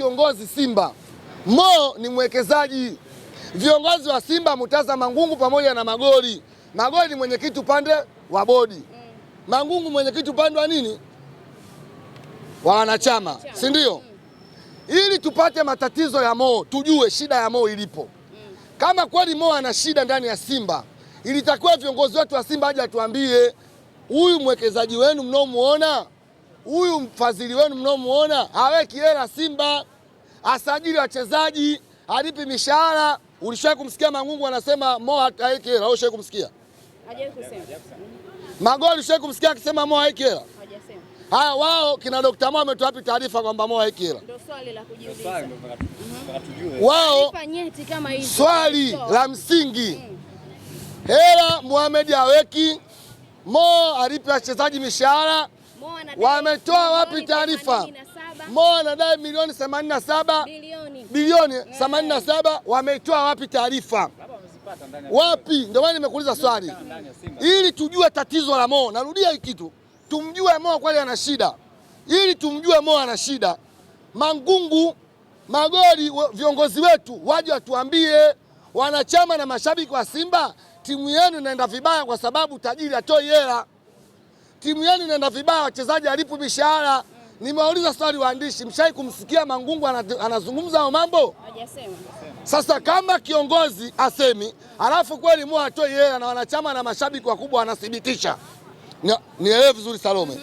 kiongozi Simba. Mo ni mwekezaji. Viongozi wa Simba Murtaza Mangungu pamoja na Magoli. Magoli ni mwenyekiti upande wa bodi. Mangungu mwenyekiti upande wa nini? Wa wanachama, si ndio? Ili tupate matatizo ya Mo, tujue shida ya Mo ilipo. Kama kweli Mo ana shida ndani ya Simba, ilitakiwa viongozi wetu wa Simba aje atuambie, huyu mwekezaji wenu mnaomuona, huyu mfadhili wenu mnaomuona haweki hela Simba, asajili wachezaji, alipi mishahara. Ulishawahi kumsikia Mangungu anasema Mo haweki hela? Ulishawahi kumsikia? Hajawahi kusema. Magoli ulishawahi kumsikia akisema Mo haweki hela? Hajasema. Haya, wao kina Dr. Mo ametoa wapi taarifa kwamba Mo haweki hela? Ndio swali la kujiuliza. Wao swali la msingi. Hela Mohamed haweki, Mo alipi wachezaji mishahara. Wametoa wapi taarifa? Mo anadai milioni 87 bilioni 87, wametoa wapi taarifa? Wapi? Ndio maana nimekuuliza swali ili tujue tatizo la Mo. Narudia hiki kitu, tumjue Mo kweli ana shida. Ili tumjue Mo ana shida, Mangungu, Magoli, viongozi wetu waje watuambie, wanachama na mashabiki wa Simba, timu yenu inaenda vibaya kwa sababu tajiri atoi hela. Timu yenu inaenda vibaya, wachezaji alipo mishahara. Nimeuliza swali waandishi, mshai kumsikia Mangungu anazungumza hayo mambo? Hajasema. Sasa kama kiongozi asemi, alafu kweli Mo atoi hela na wanachama na mashabiki wakubwa wanathibitisha, nielewe vizuri Salome.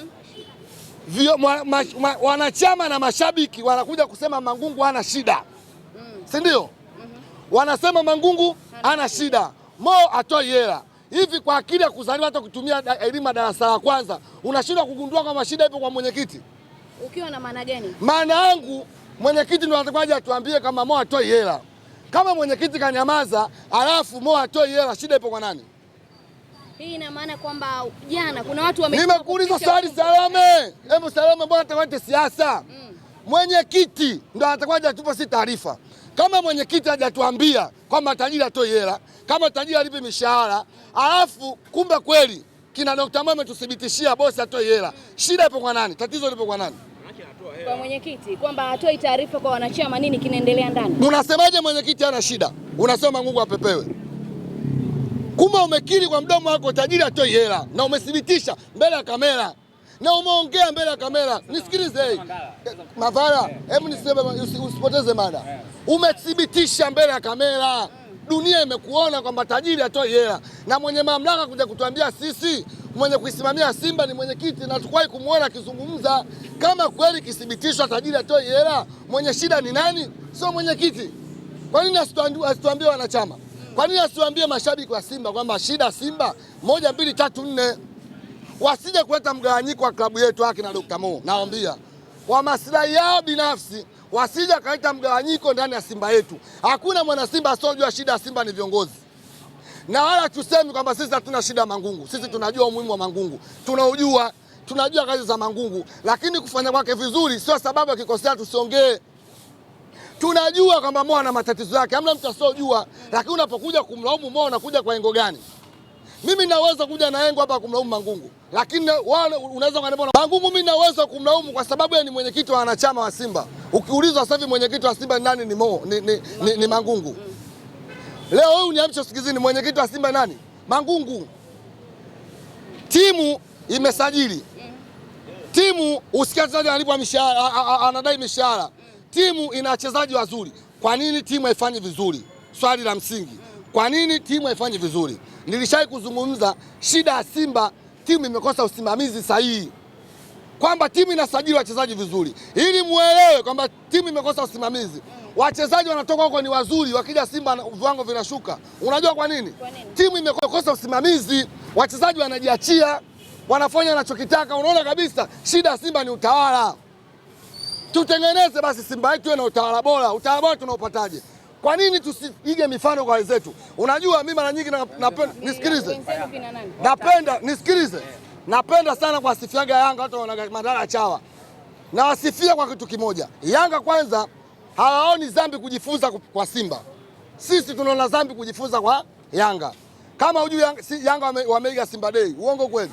Wanachama na mashabiki wanakuja kusema Mangungu hana shida, si ndio? Wanasema Mangungu hana shida, Mo atoi hela. Hivi kwa akili ya kuzaliwa hata kutumia elimu darasa la kwanza unashindwa kugundua kama shida ipo kwa mwenyekiti? Ukiwa na maana gani? Maana yangu mwenyekiti ndio anataka atuambie kama Mo atoi hela. Kama mwenyekiti kanyamaza, alafu Mo atoi hela, shida ipo kwa nani? Hii ina maana kwamba jana kuna watu nimekuuliza swali Salome. Hebu Salome, mbona atakwenda siasa? Mwenyekiti ndio anatakuja atupa si taarifa. Kama mwenyekiti hajatuambia kwamba tajiri atoi hela, kama tajiri alipi mishahara, alafu kumbe kweli kina Dr. Mo ametuthibitishia bosi atoi hela, shida ipo kwa nani? Tatizo lipo kwa nani? Kwa mwenyekiti kwamba atoi taarifa kwa wanachama, nini kinaendelea ndani? Unasemaje mwenyekiti ana shida? Unasema Mangungu apepewe. Kumbe umekiri kwa mdomo wako tajiri atoi hela na umethibitisha mbele ya kamera na umeongea mbele ya kamera. Nisikilize Mavara, hebu niseme, usipoteze mada. Umethibitisha mbele ya kamera, dunia imekuona kwamba tajiri atoi hela, na mwenye mamlaka kuja kutuambia sisi mwenye kuisimamia Simba ni mwenyekiti, na tukwahi kumuona akizungumza. Kama kweli kithibitishwa tajiri atoi hela, mwenye shida ni nani? Sio mwenyekiti. Kwa nini asituambie wanachama? Kwa nini asiwaambie mashabiki wa Simba kwamba shida Simba 1 2 3 4? Wasije kuleta mgawanyiko wa klabu yetu haki na Dr. Mo. Naambia kwa maslahi yao binafsi, wasije kaleta mgawanyiko ndani ya Simba yetu. Hakuna mwana Simba asiyojua shida ya Simba ni viongozi. Na wala tusemi kwamba sisi hatuna shida Mangungu. Sisi tunajua umuhimu wa Mangungu. Tunajua kazi za Mangungu, lakini kufanya kwake vizuri sio sababu akikosea tusiongee. Tunajua kwamba Mo ana matatizo yake, hamna mtu asiyojua, lakini unapokuja kumlaumu Mo unakuja kwa engo gani? Mimi naweza kuja na engo hapa kumlaumu Mangungu, lakini wao unaweza kuniambia Mangungu mimi naweza kumlaumu kwa sababu yeye ni mwenyekiti wa wanachama wa Simba. Ukiulizwa sasa hivi mwenyekiti wa Simba ni nani? Ni Mo, ni Mangungu. Leo wewe uniamsha usikizini, mwenyekiti wa Simba nani? Mangungu. Timu imesajili. Timu usikia mchezaji analipwa mishahara, anadai mishahara. Timu ina wachezaji wazuri. Kwa nini timu haifanyi vizuri? Swali la msingi. Kwa nini timu haifanyi vizuri? Nilishai kuzungumza shida ya Simba, timu imekosa usimamizi sahihi. Kwamba timu inasajili wachezaji vizuri. Ili muelewe kwamba timu imekosa usimamizi. Wachezaji wanatoka huko ni wazuri, wakija Simba viwango vinashuka. Unajua kwa nini? Timu imekosa usimamizi, wachezaji wanajiachia, wanafanya wanachokitaka. Unaona kabisa shida ya Simba ni utawala. Tutengeneze basi Simba yetu na utawala bora. Utawala bora tunaupataje? Kwa nini tusige mifano kwa wenzetu? Unajua mimi mara nyingi napenda nisikilize. Nisikilize. Napenda sana kwa sifiaga Yanga watu wana madara chawa. Na wasifia kwa kitu kimoja. Yanga kwanza hawaoni dhambi kujifunza kwa Simba. Sisi tunaona dhambi kujifunza kwa Yanga. Kama hujui Yanga wameiga Simba Day, uongo kweli?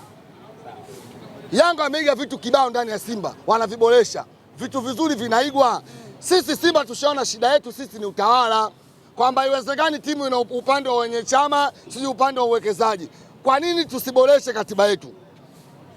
Yanga wameiga vitu kibao ndani ya Simba, wanaviboresha. Vitu vizuri vinaigwa. Sisi Simba tushaona shida yetu sisi ni utawala, kwamba haiwezekani timu ina upande wa wenye chama, sisi upande wa uwekezaji. Kwa nini tusiboreshe katiba yetu,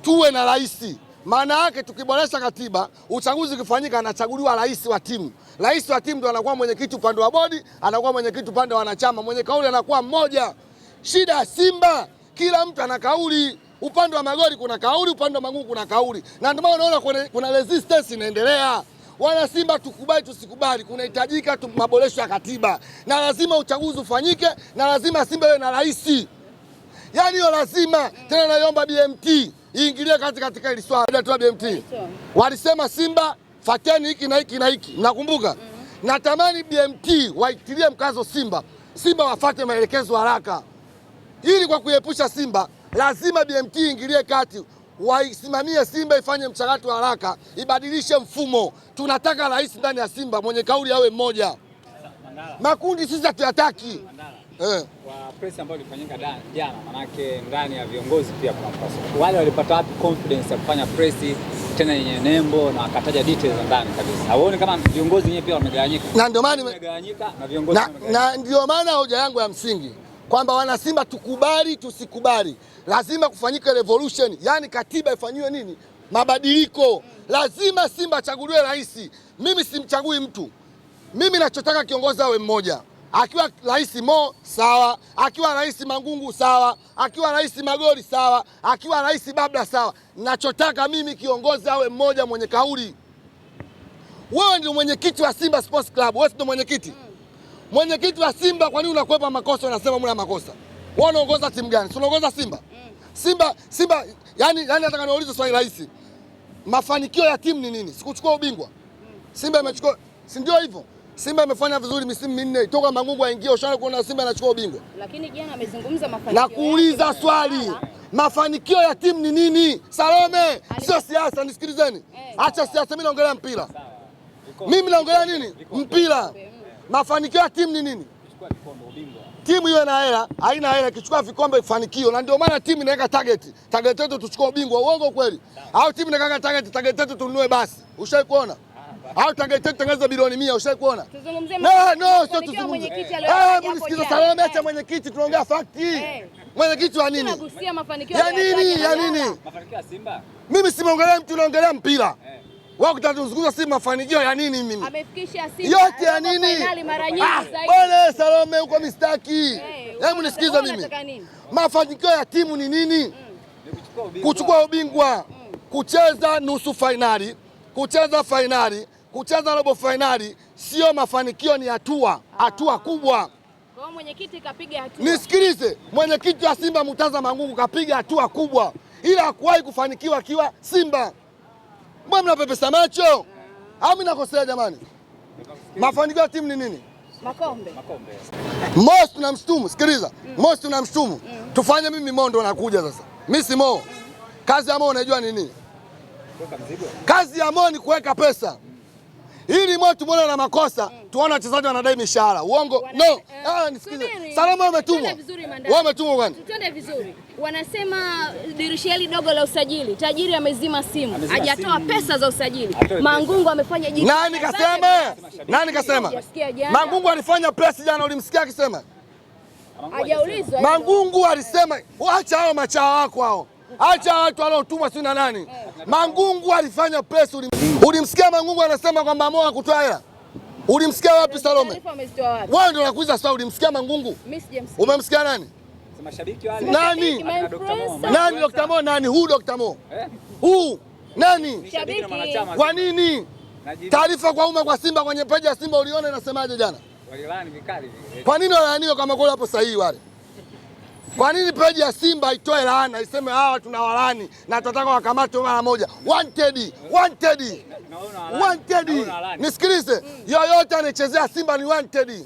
tuwe na rais? Maana yake tukiboresha katiba, uchaguzi ukifanyika, anachaguliwa rais wa timu. Rais wa timu ndo anakuwa mwenyekiti upande wa bodi, anakuwa mwenyekiti upande wa wanachama, mwenye kauli anakuwa mmoja. Shida ya Simba, kila mtu ana kauli. Upande wa magoli kuna kauli, upande wa Mangungu kuna kauli, na ndio maana unaona kuna resistance inaendelea. Wana Simba, tukubali tusikubali, kunahitajika maboresho ya katiba, na lazima uchaguzi ufanyike, na lazima Simba iwe na rais. Yaani hiyo lazima. Tena naomba BMT iingilie katika hili swala. Ndio BMT walisema Simba fateni hiki na hiki na hiki, nakumbuka. Natamani BMT waitilie mkazo Simba wafate maelekezo haraka, ili kwa kuepusha Simba lazima BMT iingilie kati, waisimamie Simba ifanye mchakato haraka, ibadilishe mfumo. Tunataka rais ndani ya Simba mwenye kauli awe mmoja. Makundi sisi hatuyataki. Kwa press ambayo ilifanyika jana, manake ndani ya viongozi pia kuna mfasi. Wale walipata wapi confidence ya kufanya press tena yenye nembo na akataja details za ndani kabisa? Hauoni kama viongozi wenyewe pia wamegawanyika? Na ndio maana wamegawanyika na viongozi na ndio maana hoja yangu ya msingi kwamba wana Simba, tukubali tusikubali, lazima kufanyika revolution, yani katiba ifanywe nini, mabadiliko. Lazima Simba achaguliwe rais. Mimi simchagui mtu, mimi nachotaka kiongozi awe mmoja. Akiwa rais Mo sawa, akiwa rais Mangungu sawa, akiwa rais Magoli sawa, akiwa rais Babla sawa. Nachotaka mimi kiongozi awe mmoja mwenye kauli. Wewe ndio mwenyekiti wa Simba Sports Club, wewe ndio mwenyekiti. Mwenyekiti wa Simba, kwa nini unakwepa makosa, unasema mna makosa? Wewe unaongoza timu gani? Si unaongoza Simba? Simba yani nataka niulize swali rahisi. Mafanikio ya timu ni nini? Sikuchukua ubingwa. Simba imechukua, si ndio hivyo? Simba imefanya vizuri misimu minne toka Mangungu aingie, ushaona kuona Simba anachukua ubingwa. Lakini jana amezungumza mafanikio. Na kuuliza swali, mafanikio ya timu ni nini? Salome, sio siasa, nisikilizeni. Acha siasa, mimi naongelea mpira. Mimi naongelea nini? Mpira. Mafanikio ya timu ni nini? Timu iwe na hela, haina hela, ikichukua vikombe ifanikio. Na ndio maana timu inaweka target. Target yetu tuchukue ubingwa. Uongo kweli? Au timu inaweka target yetu tununue basi. Ushawahi kuona? Au target yetu tangaza bilioni 100, ushawahi kuona? Tuzungumzie sio tuzungumzie. Msikize Salome, acha mwenyekiti, tunaongea fakti. Mwenyekiti wa nini? Tunagusia mafanikio ya nini? Ya nini? Mafanikio ya Simba. Mimi simuongelea mtu, naongelea mpira. Wao kutazungumza Simba mafanikio ya nini mimi? Amefikisha Simba yote ya nini? Finali mara nyingi zaidi. Bwana Salome uko mistaki. Hebu nisikize mimi. Mafanikio ya timu ni nini? Kuchukua ubingwa, kucheza nusu finali, kucheza finali, kucheza robo finali, sio mafanikio, ni hatua kubwa. Kwa mwenyekiti kapiga hatua. Nisikilize, mwenyekiti wa Simba Murtaza Mangungu kapiga hatua kubwa, ila hakuwahi kufanikiwa akiwa Simba. Mbona mnapepesa macho? Au mimi nakosea jamani? Mafanikio ya timu ni nini? Makombe. Mosi tunamshtumu, sikiliza. Mosi tunamshtumu. Tufanye mimi Mo ndo nakuja sasa. Mimi si Mo. Kazi ya Mo unajua ni nini? Kazi ya Mo ni kuweka pesa. Ili Mo tumuone na makosa, tuone wachezaji wanadai mishahara. Uongo? No. Nisikilize. Salama umetumwa. Wewe umetumwa gani? Tutende vizuri. Wanasema dirisha hili dogo la usajili, tajiri amezima simu. Hajatoa pesa za usajili. Mangungu amefanya jitihada. Nani kasema? Mangungu alifanya press jana, ulimsikia akisema? Hajaulizwa. Mangungu alisema, acha hao machawa wako hao. Acha watu waliotumwa si na nani. Mangungu alifanya press, ulimsikia Mangungu anasema kwamba Mo hakutoa hela? Ulimsikia wapi Salome? Wewe ndio unakuuliza swali, ulimsikia Mangungu? Mimi sijamsikia. Umemsikia nani? Mashabiki wale. Nani? Nani Dr. Mo? Nani? Huu Dr. Mo? Nani? Shabiki. Kwa nini? Taarifa kwa umma kwa Simba kwenye peji ya Simba uliona inasemaje jana? Walilani vikali. Kwa nini walaaniwe kama goli hapo sahihi wale? Kwa nini peji ya Simba itoe laana iseme hawa tunawalaani na tunataka wakamatwe mara moja? Wanted. Nisikilize, yoyote anachezea Simba ni wanted.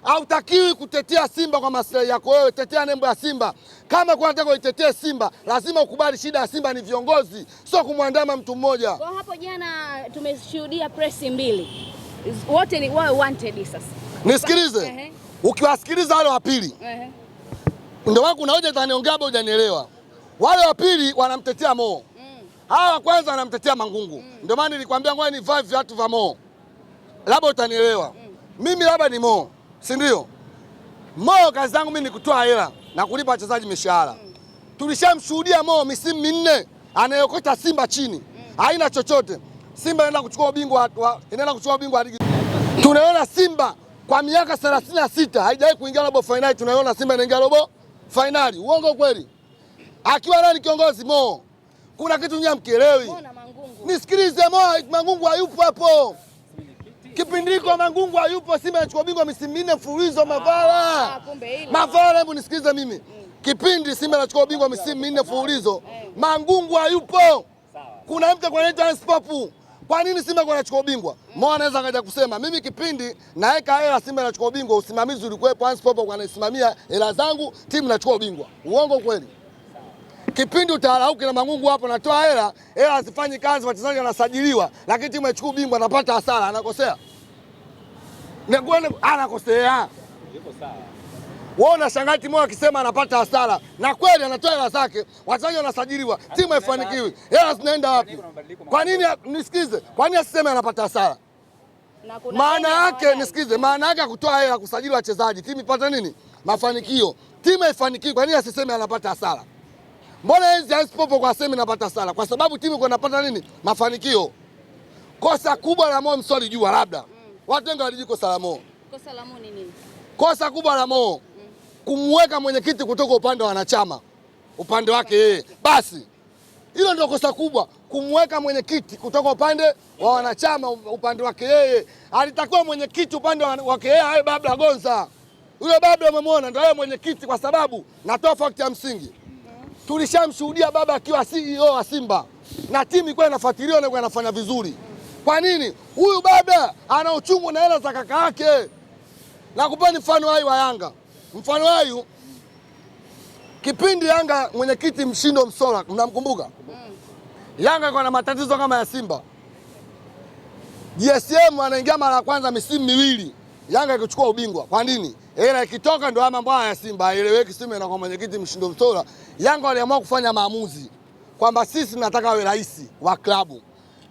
Hautakiwi kutetea Simba kwa maslahi yako wewe, tetea nembo ya Simba. Kama kwa unataka uitetea Simba, lazima ukubali shida ya Simba ni viongozi, sio kumwandama mtu mmoja. Kwa hapo jana tumeshuhudia press mbili. Wote ni wao wanted sasa. Nisikilize. Ukiwasikiliza wale wa pili. Ndio wako kuna hoja utaniongea hapo hujanielewa. Wale wa pili wanamtetea Mo. Hawa kwanza wanamtetea Mangungu. Ndio maana nilikwambia ngoja nivae viatu vya Mo. labda utanielewa. Mimi labda ni Mo, si ndio? Mo kazi yangu mimi ni kutoa hela na kulipa wachezaji mishahara. Tulishamshuhudia Mo misimu minne anayokota Simba chini. Haina chochote. Simba inaenda kuchukua ubingwa wa ligi. Tunaona Simba kwa miaka 36 haijawahi kuingia robo finali, tunaona Simba inaingia robo finali. Uongo kweli? Akiwa nani kiongozi Mo? Kuna kitu nyinyi mkielewi. Nisikilize, Mo Mangungu hayupo hapo. Kipindi hiko Mangungu hayupo, Simba inachukua ubingwa misimu minne mfululizo Mavara. Mavara, hebu nisikilize mimi. Kipindi Simba inachukua ubingwa misimu minne mfululizo, Mangungu hayupo. Kuna mtu anaitwa Anspopu. Kwa nini Simba inachukua ubingwa? Mo anaweza kaja kusema mimi kipindi naweka hela Simba inachukua ubingwa, usimamizi ulikuwepo, Anspopu anasimamia hela zangu, timu inachukua ubingwa. Uongo kweli? Kipindi utarauke na Mangungu hapo natoa hela hazifanyi kazi, wachezaji wanasajiliwa, lakini timu inachukua ubingwa, anapata hasara, anakosea. Anakosea. Yuko sawa. Wao unashangaa timu akisema anapata hasara, na kweli anatoa hela zake, wachezaji wanasajiliwa, timu haifanikiwi. Hela zinaenda wapi? Kwa nini nisikize? Kwa nini asiseme anapata hasara? Maana yake nisikize, maana yake kutoa hela kusajili wachezaji, timu ipate nini? Mafanikio. Timu haifanikiwi, kwa nini asiseme anapata hasara? Mbona hizi Anspopo kwa sema anapata hasara? Kwa sababu timu iko inapata nini? Mafanikio. Kosa kubwa la Mo msori jua labda. Watu wengi walijua kosa la Mo. Kosa la Mo ni nini? Kosa kubwa la Mo kumweka mwenyekiti kutoka upande wa wanachama, upande wake yeye. Basi hilo ndio kosa kubwa, kumweka mwenyekiti kutoka upande wa wanachama upande wake yeye. Alitakiwa mwenyekiti upande wake yeye awe Babla Gonza. Yule Babla umemwona ndio yeye mwenyekiti, kwa sababu natoa fact ya msingi. Tulishamshuhudia baba akiwa CEO wa Simba na timu ilikuwa inafuatiliwa na inafanya vizuri. Kwa nini? Huyu baba ana uchungu na hela za kaka yake. Na kupeni mfano wa Yanga. Mfano wayu kipindi Yanga mwenyekiti Mshindo Msola, mnamkumbuka? Yanga kwa na matatizo kama ya Simba. GSM anaingia mara ya kwanza misimu miwili, Yanga ikichukua ubingwa. Kwa nini? Hela ikitoka ndio mambo ya Simba haeleweki. Simba na kwa mwenyekiti Mshindo Msola, Yanga waliamua kufanya maamuzi kwamba sisi tunataka awe rais wa klabu.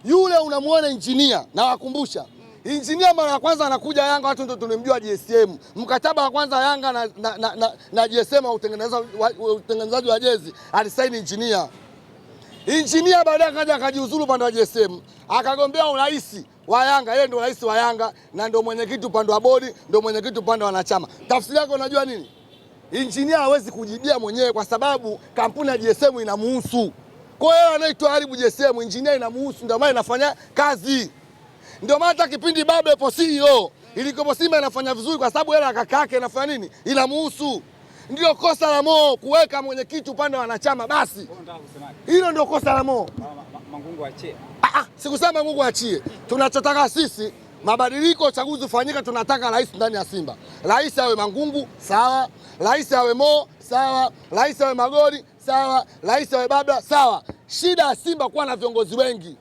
Yule unamuona engineer, na wakumbusha engineer mara ya kwanza anakuja Yanga, watu ndio tulimjua GSM. Mkataba wa kwanza Yanga na GSM utengenezaji wa jezi alisaini engineer. Engineer baadaye akaja akajiuzulu upande wa GSM, akagombea urais wa Yanga. Yeye ndio rais wa Yanga na ndio mwenyekiti upande wa bodi, ndio mwenyekiti upande wa wanachama. Tafsiri yake unajua nini? Engineer hawezi kujibia mwenyewe kwa sababu kampuni ya GSM inamuhusu. Kwa hiyo anaitwa haribu GSM, engineer inamuhusu, ndio maana inafanya kazi. Ndio maana hata kipindi baba yupo CEO, ilikopo Simba inafanya vizuri kwa sababu hela kaka yake inafanya nini? Inamuhusu. Ndio kosa la Mo kuweka mwenyekiti upande wa wanachama basi. Hilo ndio kosa la Mo. Mangungu achie. Sikusema Mangungu achie. Tunachotaka sisi mabadiliko, uchaguzi ufanyike, tunataka rais ndani ya Simba. Rais awe Mangungu, sawa. Rais awe Mo, sawa. Rais awe Magoli, sawa. Rais awe Babla, sawa. Shida ya Simba kuwa na viongozi wengi.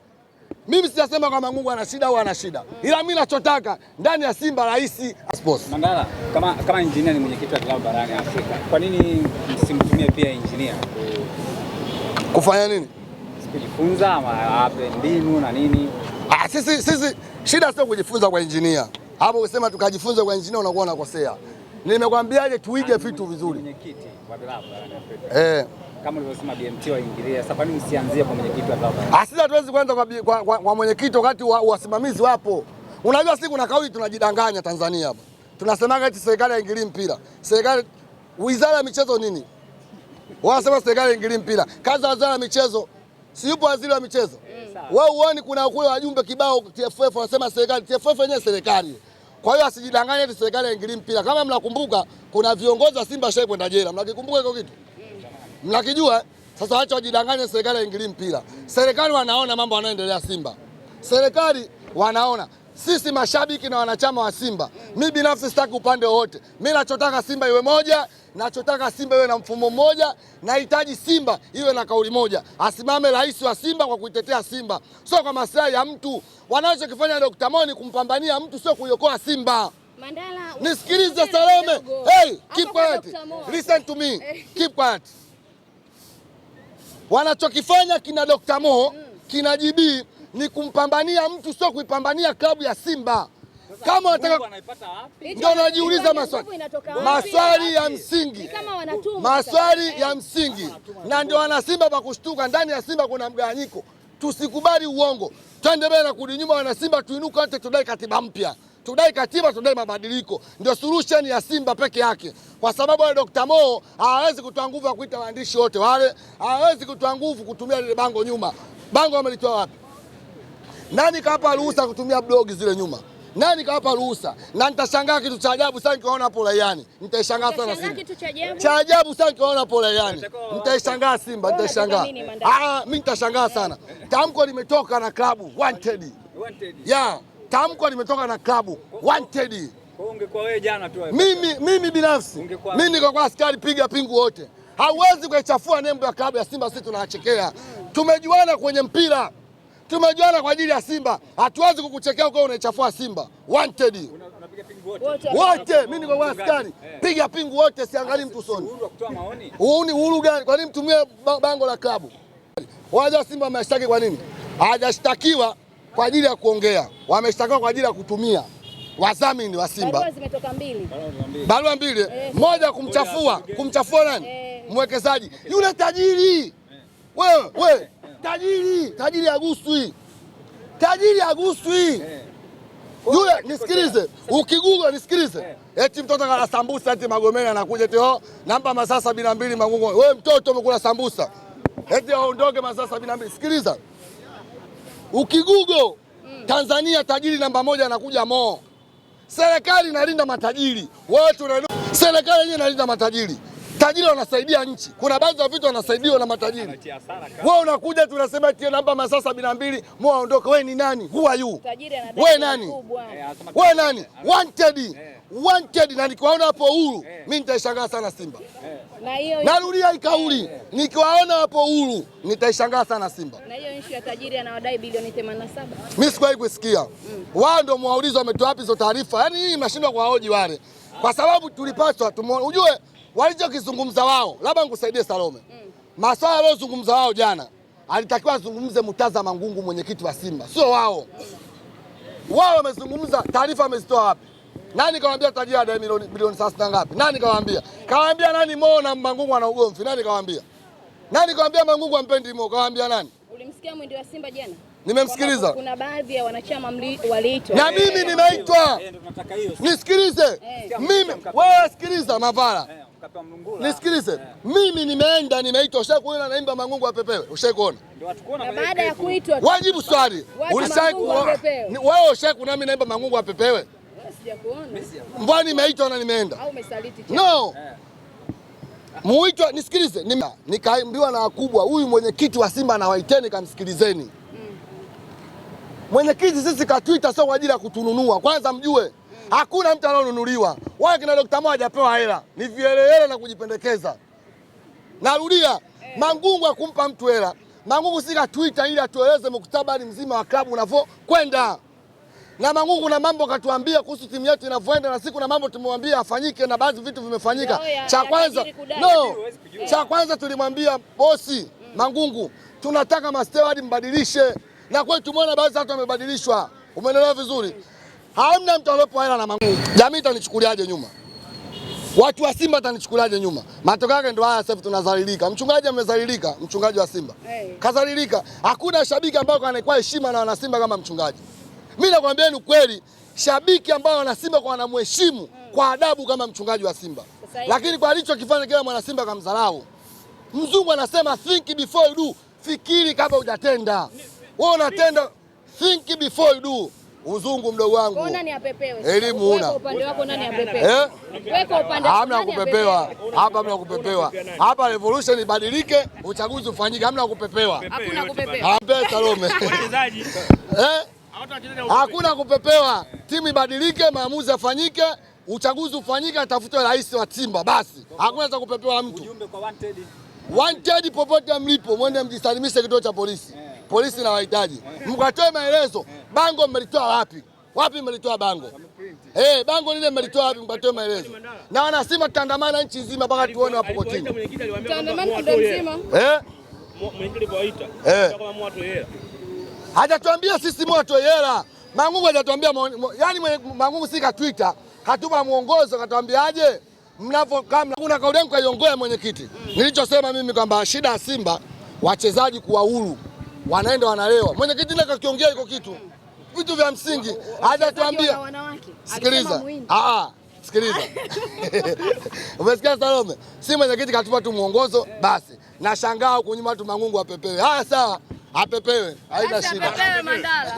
Mimi sijasema kama Mangungu ana shida au ana shida. Ila mimi nachotaka ndani ya Simba rais sports. Mandala, kama engineer ni mwenyekiti wa klabu barani Afrika, kwa nini msimtumie pia engineer kufanya nini? Kujifunza ama ape mbinu na nini? Sisi shida sio kujifunza kwa engineer. Hapo ukisema tukajifunza kwa engineer unakuwa unakosea. Nimekwambiaje tuige vitu vizuri. Mwenyekiti wa klabu barani Afrika. Kama ulivyosema BMT waingilia, sasa kwa nini msianzie kwa mwenyekiti wa klabu? Sisi hatuwezi kwenda kwa mwenyekiti wakati wasimamizi wapo. Unajua siku na kauli tunajidanganya Tanzania hapa. Tunasemaga eti serikali haingilii mpira. Serikali, wizara ya michezo nini? Wanasema serikali haingilii mpira. Kazi ya wizara ya michezo, si yupo waziri wa michezo? Wewe uone kuna kule wajumbe kibao TFF wanasema serikali, TFF yenyewe serikali. Kwa hiyo asijidanganye eti serikali haingilii mpira. Kama mnakumbuka kuna viongozi wa Simba shai kwenda jela. Mnakikumbuka hiyo kitu? Mnakijua? Sasa acha wajidanganye serikali haingilii mpira. Serikali wanaona mambo yanayoendelea Simba. Serikali wanaona. Sisi mashabiki na wanachama wa Simba, mimi binafsi sitaki upande wote. Mimi nachotaka Simba iwe moja, nachotaka Simba iwe na mfumo mmoja, nahitaji Simba iwe na kauli moja. Asimame rais wa Simba kwa kuitetea Simba, sio kwa maslahi ya mtu. Wanachokifanya Dr. Mo ni kumpambania mtu, sio kuiokoa Simba. Mandala, nisikilize Salome. Hey, keep quiet. Listen to me. Keep quiet. Wanachokifanya kina Dr. Mo, kina JB ni kumpambania mtu, sio kuipambania klabu ya Simba. Kama wanataka ndio najiuliza maswali ya msingi. Maswali ya msingi. Na ndio wana Simba pa kushtuka, ndani ya Simba kuna mgawanyiko. Tusikubali uongo. Twende mbele na kurudi nyuma, wana Simba tuinuke wote, tudai katiba mpya. Tudai katiba, tudai mabadiliko. Ndio solution ya Simba peke yake. Kwa sababu wale Dr. Mo hawezi kutoa nguvu ya kuita waandishi wote wale. Hawezi kutoa nguvu kutumia lile bango nyuma. Bango wamelitoa wapi? Nani kapa ruhusa kutumia blog zile nyuma? Nani kapa ruhusa? Na nitashangaa kitu cha ajabu sana nikiona hapo Rayani. Nitashangaa sana Simba. Cha ajabu sana nikiona hapo Rayani. Nitashangaa Simba, nitashangaa. Mimi nitashangaa sana. Tamko limetoka na klabu wanted. Yeah. Tamko limetoka na klabu wanted. Ungekuwa wewe jana tu. Mimi binafsi mimi niko kwa askari piga pingu wote. Hauwezi kuichafua nembo ya klabu ya Simba, sisi tunachekea. Tumejuana kwenye mpira. Tumejuana kwa ajili ya Simba. Hatuwezi kukuchekea uko unaichafua Simba. Wanted. Unapiga pingu wote. Mimi niko kwa askari piga pingu wote, siangalii mtu usoni. Uhuru wa kutoa maoni. Uhuru gani? Kwa nini mtumie bango la klabu? Waje Simba wameshtaki kwa nini? Hajashtakiwa kwa ajili ya kuongea, wameshtakiwa kwa ajili ya kutumia wadhamini wa Simba. Barua zimetoka mbili. Barua mbili. Moja kumchafua nani? Mwekezaji. Yule tajiri. Wewe, tajiri aguswi. Tajiri aguswi. Yule nisikilize, ukigugo nisikilize. Eti mtoto kala sambusa eti Magomeni anakuja eti namba masaa 72 Mangungu. Wewe mtoto umekula sambusa. Eti aondoke masaa 72. Sikiliza. Ukigugo Tanzania tajiri namba 1 anakuja Mo. Serikali inalinda matajiri. Serikali yenyewe inalinda matajiri. Tajiri wanasaidia nchi. Kuna baadhi ya vitu wanasaidiwa na matajiri. Wewe unakuja tunasema eti namba masaa 72 Mo aondoke. Wewe ni nani? Who are you? Wewe nani? Wewe nani? Wanted na nikiwaona hapo Uhuru, mimi nitashangaa sana Simba. Narudia hii kauli. Nikiwaona hapo Uhuru, nitashangaa sana Simba. Na hiyo issue ya tajiri anawadai bilioni 87. Mimi sikuwahi kusikia. Wao ndio mwaulizo wametoa wapi hizo taarifa? Yaani hii mnashindwa kuwahoji wale. Kwa sababu tulipaswa ujue walichokizungumza wao. Labda nikusaidie Salome. Maswala waliozungumza wao jana, alitakiwa azungumze Murtaza Mangungu, mwenyekiti wa Simba. Sio wao. Wao wamezungumza, taarifa wamezitoa wapi? Nani kawaambia tajiri ada bilioni 30 ngapi? Nani kawaambia? Kawaambia nani Mo na Mangungu ana ugomvi? Nani kawaambia? Nani kawaambia Mangungu ampendi Mo? Kawaambia nani? Ulimsikia mwindi wa Simba jana? Nimemsikiliza. Kuna baadhi ya wanachama waliitwa. Na mimi nimeitwa. Nisikilize. Mimi wewe sikiliza Mavara. Nisikilize. Mimi nimeenda nimeitwa. Ushakuona naimba Mangungu apepewe? Ushakuona? Na baada ya kuitwa wajibu swali. Ulishakuona? Wewe ushakuona mimi naimba Mangungu apepewe? Sijakuona. Mbona nimeitwa na nimeenda? Au umesaliti? No. Muitwa nisikilize. Nikaambiwa na wakubwa, huyu mwenyekiti wa Simba na waiteni kamsikilizeni. Mwenyekiti sisi katuita sio kwa ajili ya kutununua. Kwanza mjue hakuna mtu anaonunuliwa. Wao kina Dr. Mo hajapewa hela. Ni vielele na kujipendekeza. Narudia, Mangungu akumpa mtu hela. Mangungu si katuita ili atueleze muktabari mzima wa klabu unavyokwenda. Na Mangungu na mambo katuambia kuhusu timu yetu inavyoenda, na siku na mambo tumemwambia afanyike na baadhi vitu vimefanyika. Cha kwanza tulimwambia bosi Mangungu, tunataka masteward mbadilishe. Na kweli tumeona baadhi watu wamebadilishwa. Umeelewa vizuri? Hamna mtu aliyepo hela na Mangungu. Jamii itanichukuliaje nyuma? Watu wa Simba watanichukuliaje nyuma? Matokeo yake ndio haya sasa hivi tunadhalilika. Mchungaji amedhalilika, mchungaji wa Simba. Kadhalilika. Hakuna shabiki ambaye anaikuwa heshima na wana Simba kama mchungaji. Mimi nakwambia ni kweli, shabiki ambao wana Simba kwa wanamheshimu kwa adabu kama mchungaji wa Simba. Lakini kwa alichokifanya kila mwana Simba kamdharau. Mzungu anasema think before you do. Fikiri kabla hujatenda. Wewe unatenda, think before you do. Uzungu mdogo wangu. Kwa nani apepewe? Elimu una. Kwa upande wako nani apepewe? Weka upande wako. Hamna kupepewa. Hapa hamna kupepewa. Hapa revolution ibadilike, uchaguzi ufanyike, hamna kupepewa. Hakuna kupepewa. Ampe Salome. Wachezaji. Hakuna kupepewa. Timu ibadilike, maamuzi yafanyike, uchaguzi ufanyike, atafutwe rais wa Simba basi. Hakuna cha kupepewa mtu. Ujumbe kwa wanted. Wanted popote mlipo, mwende mjisalimishe kituo cha polisi. Polisi na wahitaji. Mkatoe maelezo. Bango mmelitoa wapi? Wapi mmelitoa bango? Bango lile mmelitoa wapi? Mkatoe maelezo. Na wana Simba tutaandamana nchi nzima mpaka tuone wapo kotini. Tutaandamana nchi nzima. Mwenyekiti alipoita kama watu hela. Hajatuambia sisi Mo atoe hela. Mangungu hajatuambia, yani Mangungu si ka Twitter, hatupa muongozo, katuambiaje mnapo kama kuna kauli yangu kaiongoa mwenyekiti. Nilichosema mimi kwamba shida ya Simba wachezaji kuwa huru, wanaenda wanalewa. Mwenyekiti ndio kakiongea iko kitu. Vitu vya msingi hajatuambia. Sikiliza. Sikiliza. Umesikia Salome? Si mwenyekiti katupa tu muongozo basi. Nashangaa huko nyuma watu Mangungu apepewe. Haya sawa, apepewe. Haina shida. Apepewe Mandala.